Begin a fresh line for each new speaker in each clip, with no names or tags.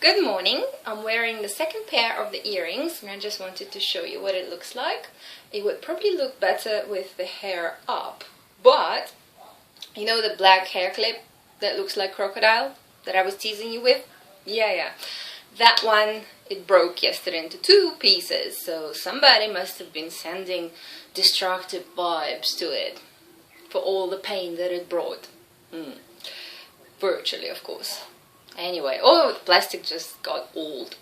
Good morning. I'm wearing the second pair of the earrings and I just wanted to show you what it looks like. It would probably look better with the hair up, but you know the black hair clip that looks like crocodile that I was teasing you with? Yeah. That one, it broke yesterday into two pieces, so somebody must have been sending destructive vibes to it for all the pain that it brought. Virtually, of course. Anyway, all the plastic just got old.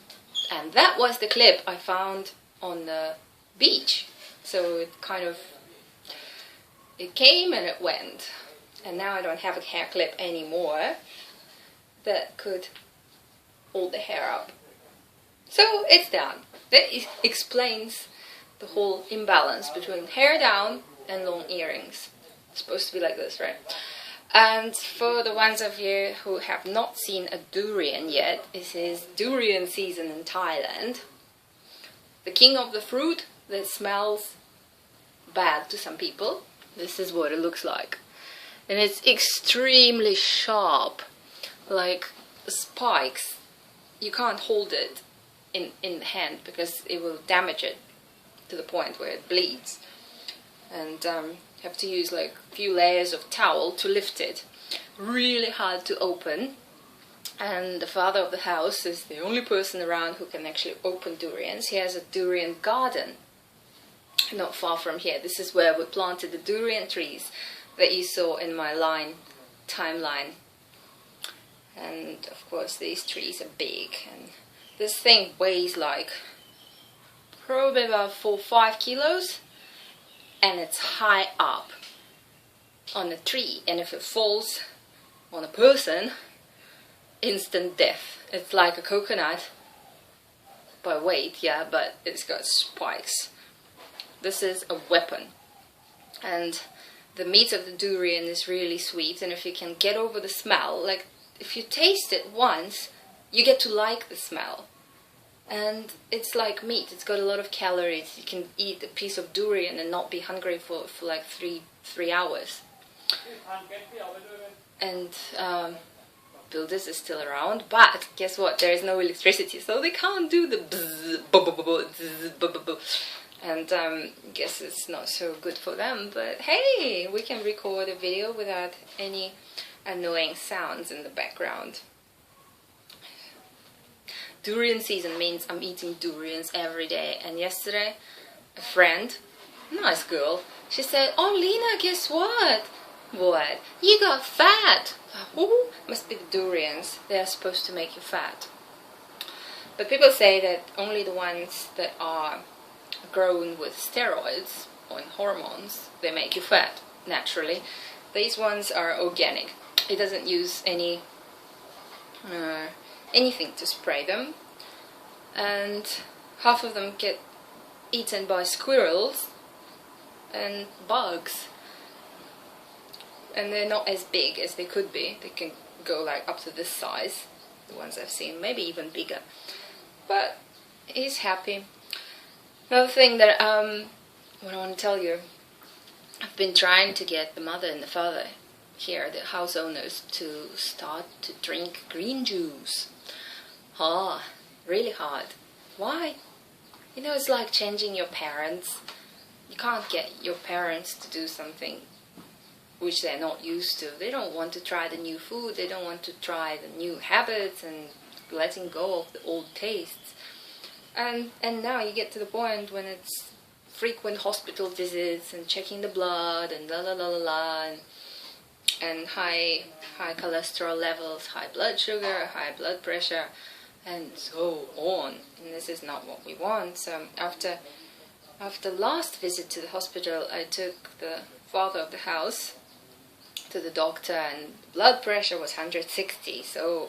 And that was the clip I found on the beach. So it came and it went. And now I don't have a hair clip anymore that could hold the hair up. So it's down. That explains the whole imbalance between hair down and long earrings. It's supposed to be like this, right? And for the ones of you who have not seen a durian yet, it is durian season in Thailand. The king of the fruit that smells bad to some people. This is what it looks like. And it's extremely sharp, like spikes. You can't hold it in the hand because it will damage it to the point where it bleeds. And have to use like a few layers of towel to lift it. Really hard to open. And the father of the house is the only person around who can actually open durians. He has a durian garden not far from here. This is where we planted the durian trees that you saw in my timeline. And of course these trees are big. And this thing weighs like probably about 4 or 5 kilos. And it's high up on a tree, and if it falls on a person, instant death. It's like a coconut by weight, yeah, but it's got spikes. This is a weapon. And the meat of the durian is really sweet, and if you can get over the smell, like if you taste it once, you get to like the smell. And it's like meat. It's got a lot of calories. You can eat a piece of durian and not be hungry for like three hours. And builders is still around, but guess what? There is no electricity, so they can't do the bzz, and guess it's not so good for them. But hey, we can record a video without any annoying sounds in the background. Durian season means I'm eating durians every day. And yesterday, a friend, nice girl, she said, "Oh Lena, guess what? What? You got fat." Ooh, must be the durians. They are supposed to make you fat. But people say that only the ones that are grown with steroids or hormones, they make you fat naturally. These ones are organic. It doesn't use anything to spray them, and half of them get eaten by squirrels and bugs, and they're not as big as they could be. They can go like up to this size, the ones I've seen, maybe even bigger, but he's happy. Another thing that what I want to tell you, I've been trying to get the mother and the father here, the house owners, to start to drink green juice. Really hard. Why? You know, it's like changing your parents. You can't get your parents to do something which they're not used to. They don't want to try the new food. They don't want to try the new habits and letting go of the old tastes. And now you get to the point when it's frequent hospital visits and checking the blood and and high cholesterol levels, high blood sugar, high blood pressure, and so on. And this is not what we want. So after last visit to the hospital, I took the father of the house to the doctor, and blood pressure was 160. So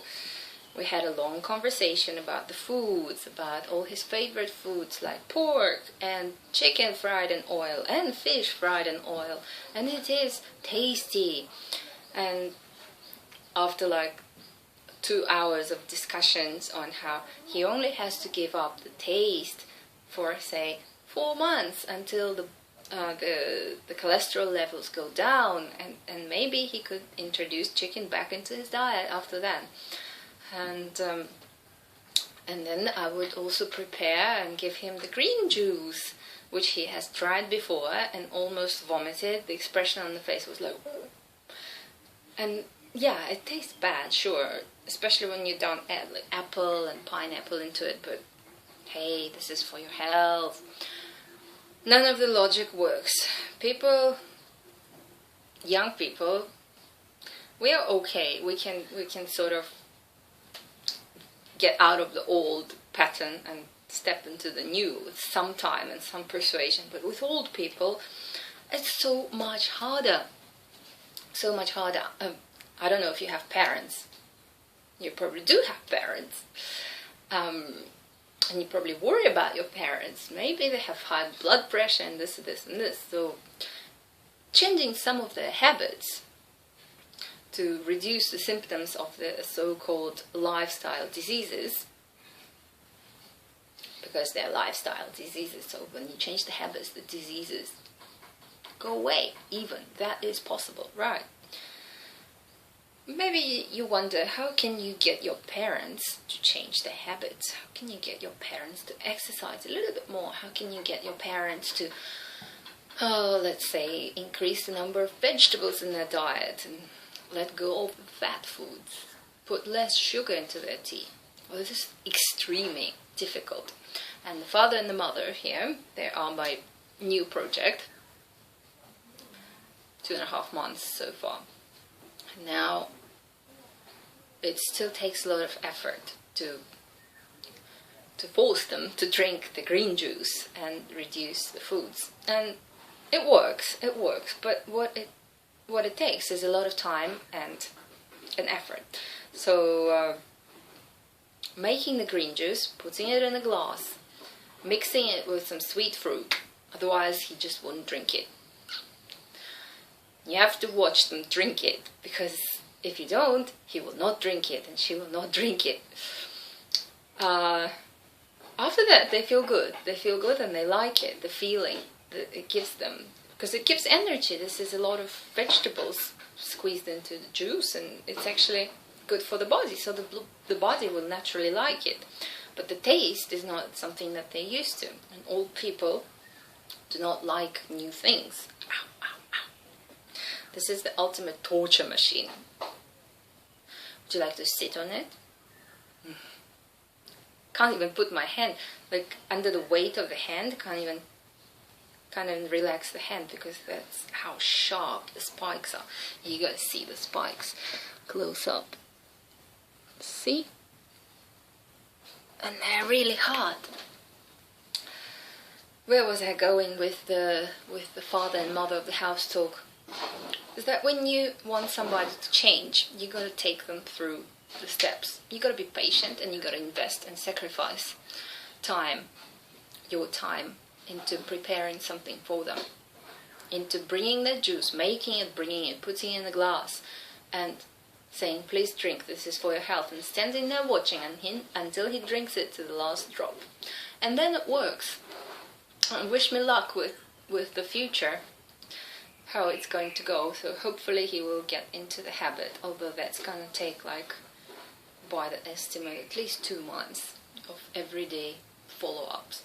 we had a long conversation about the foods, about all his favorite foods like pork and chicken fried in oil and fish fried in oil, and it is tasty. And after like 2 hours of discussions on how he only has to give up the taste for say 4 months until the cholesterol levels go down, and maybe he could introduce chicken back into his diet after that. And And then I would also prepare and give him the green juice, which he has tried before and almost vomited. The expression on the face was like, "Oh." And yeah, it tastes bad, sure, especially when you don't add like apple and pineapple into it, but hey, this is for your health. None of the logic works. People, young people, we are okay. We can sort of get out of the old pattern and step into the new with some time and some persuasion. But with old people, it's so much harder. So much harder. I don't know if you have parents. You probably do have parents. And you probably worry about your parents. Maybe they have high blood pressure and this, and this. So changing some of their habits to reduce the symptoms of the so-called lifestyle diseases, because they're lifestyle diseases, so when you change the habits, the diseases go away. Even that is possible, right? Maybe you wonder, how can you get your parents to change their habits? How can you get your parents to exercise a little bit more? How can you get your parents to, let's say, increase the number of vegetables in their diet and let go of the fat foods, put less sugar into their tea? Well, this is extremely difficult. And the father and the mother here, they are my new project. 2.5 months so far. Now, it still takes a lot of effort to force them to drink the green juice and reduce the foods. And it works, but what it takes is a lot of time and an effort. So, making the green juice, putting it in a glass, mixing it with some sweet fruit, otherwise he just won't drink it. You have to watch them drink it, because if you don't, he will not drink it and she will not drink it. After that, they feel good. They feel good and they like it, the feeling that it gives them. Because it gives energy. This is a lot of vegetables squeezed into the juice, and it's actually good for the body. So the body will naturally like it. But the taste is not something that they're used to. And old people do not like new things. Ow, ow, ow. This is the ultimate torture machine. Would you like to sit on it? Can't even put my hand, like under the weight of the hand, can't even relax the hand, because that's how sharp the spikes are. You gotta see the spikes close up. See? And they're really hard. Where was I going with the father and mother of the house talk? Is that when you want somebody to change, you gotta take them through the steps. You gotta be patient, and you gotta invest and sacrifice time, your time, into preparing something for them, into bringing that juice, making it, bringing it, putting it in a glass, and saying, please drink, this is for your health, and standing there watching until he drinks it to the last drop. And then it works. And wish me luck with the future, how it's going to go. So hopefully he will get into the habit, although that's going to take, like, by the estimate, at least 2 months of everyday follow-ups.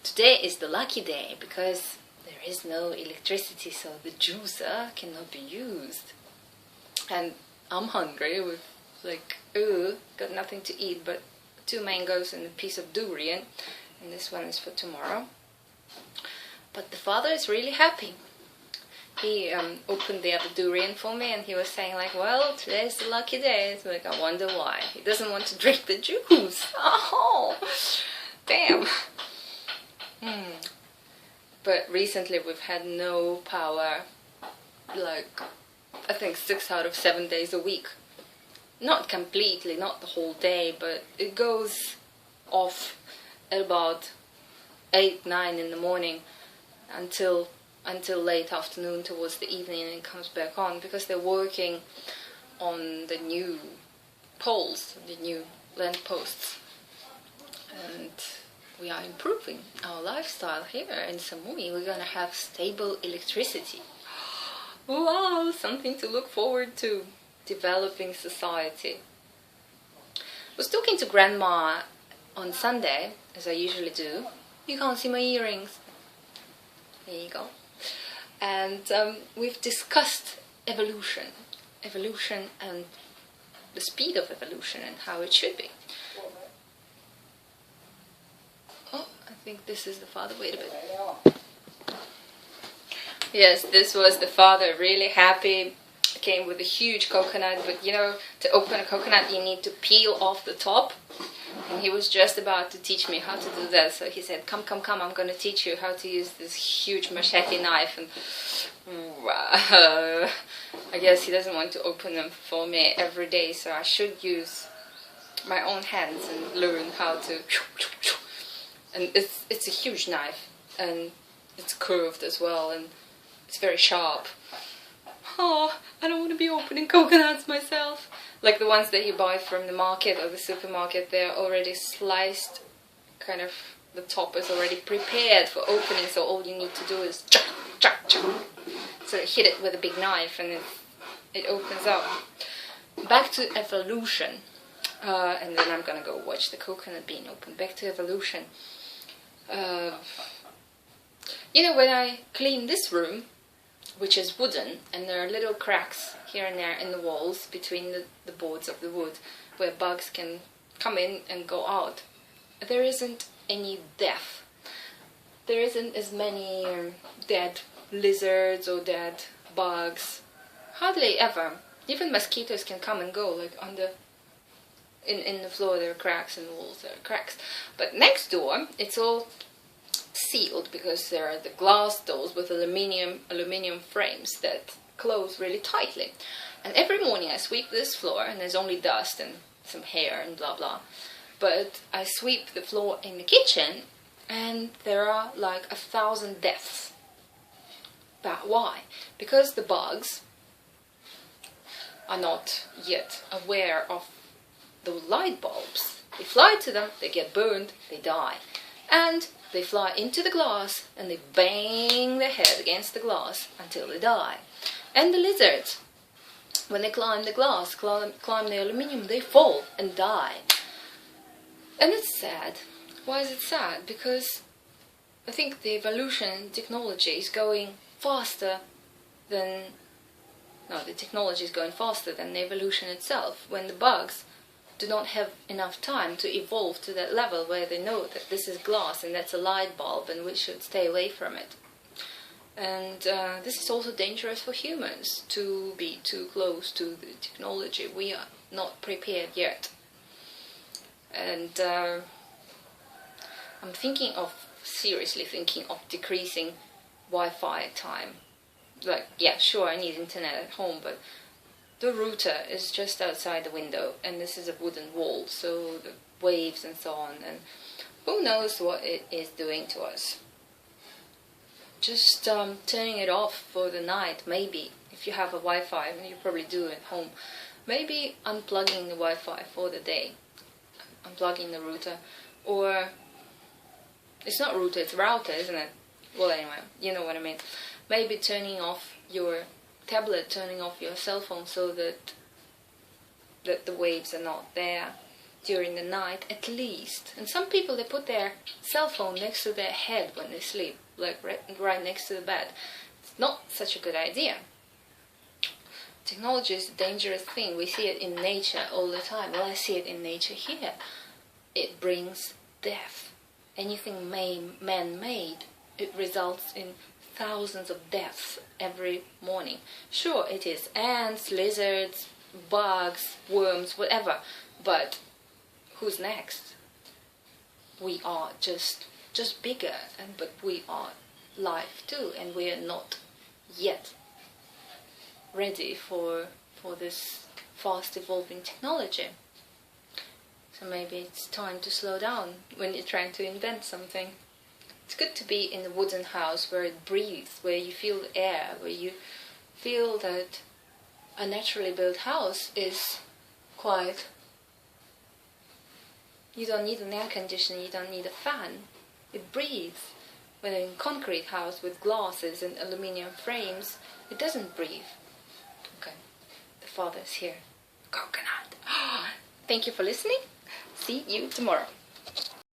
Today is the lucky day, because there is no electricity, so the juicer cannot be used. And I'm hungry with, like, got nothing to eat but 2 mangoes and a piece of durian, and this one is for tomorrow. But the father is really happy. He opened the other durian for me, and he was saying, like, well, today's the lucky day. It's like, I wonder why. He doesn't want to drink the juice. Oh, damn. But recently we've had no power, like, I think 6 out of 7 days a week. Not completely, not the whole day, but it goes off at about 8, 9 in the morning until late afternoon, towards the evening, and it comes back on, because they're working on the new poles, the new lamp posts. And we are improving our lifestyle here in Samui. We're going to have stable electricity. Wow, something to look forward to. Developing society. I was talking to Grandma on Sunday, as I usually do, you can't see my earrings. There you go. And we've discussed evolution and the speed of evolution and how it should be. Oh, I think this is the father. Wait a bit. Yes, this was the father, really happy. Came with a huge coconut, but you know, to open a coconut you need to peel off the top. And he was just about to teach me how to do that, so he said, come, I'm going to teach you how to use this huge machete knife. And I guess he doesn't want to open them for me every day, so I should use my own hands and learn how to. And it's a huge knife, and it's curved as well, and it's very sharp. Oh, I don't want to be opening coconuts myself. Like the ones that you buy from the market or the supermarket, they're already sliced, kind of, the top is already prepared for opening, so all you need to do is chak, chak, chak. So you hit it with a big knife and it opens up. Back to evolution. And then I'm gonna go watch the coconut being opened. Back to evolution. You know, when I clean this room, which is wooden, and there are little cracks here and there in the walls between the boards of the wood where bugs can come in and go out, there isn't any death. There isn't as many dead lizards or dead bugs. Hardly ever. Even mosquitoes can come and go, like in the floor there are cracks, in the walls there are cracks. But next door it's all sealed because there are the glass doors with aluminium frames that close really tightly. And every morning I sweep this floor, and there's only dust and some hair and blah blah, but I sweep the floor in the kitchen and there are like 1,000 deaths. But why? Because the bugs are not yet aware of the light bulbs. They fly to them, they get burned, they die. And they fly into the glass and they bang their head against the glass until they die. And the lizards, when they climb the glass, climb the aluminium, they fall and die. And it's sad. Why is it sad? Because I think the evolution technology is going faster than... No, the technology is going faster than the evolution itself. When the bugs do not have enough time to evolve to that level where they know that this is glass and that's a light bulb and we should stay away from it. And this is also dangerous for humans, to be too close to the technology. We are not prepared yet. And I'm seriously thinking of decreasing Wi-Fi time. Like, yeah, sure, I need internet at home, but the router is just outside the window, and this is a wooden wall, so the waves and so on, and who knows what it is doing to us. Just turning it off for the night, maybe, if you have a Wi-Fi, and you probably do at home, maybe unplugging the Wi-Fi for the day, unplugging the router, or, it's not router, it's router, isn't it? Well, anyway, you know what I mean. Maybe turning off your tablet, turning off your cell phone so that the waves are not there during the night, at least. And some people, they put their cell phone next to their head when they sleep, like right next to the bed. It's not such a good idea. Technology is a dangerous thing. We see it in nature all the time. Well, I see it in nature here. It brings death. Anything man-made, it results in thousands of deaths every morning. Sure, it is ants, lizards, bugs, worms, whatever, but who's next? We are just bigger, but we are live too, and we are not yet ready for this fast evolving technology. So maybe it's time to slow down when you're trying to invent something. It's good to be in a wooden house where it breathes, where you feel the air, where you feel that a naturally built house is quiet. You don't need an air conditioner, you don't need a fan. It breathes. When in a concrete house with glasses and aluminium frames, it doesn't breathe. Okay, the father's here. Coconut. Thank you for listening. See you tomorrow.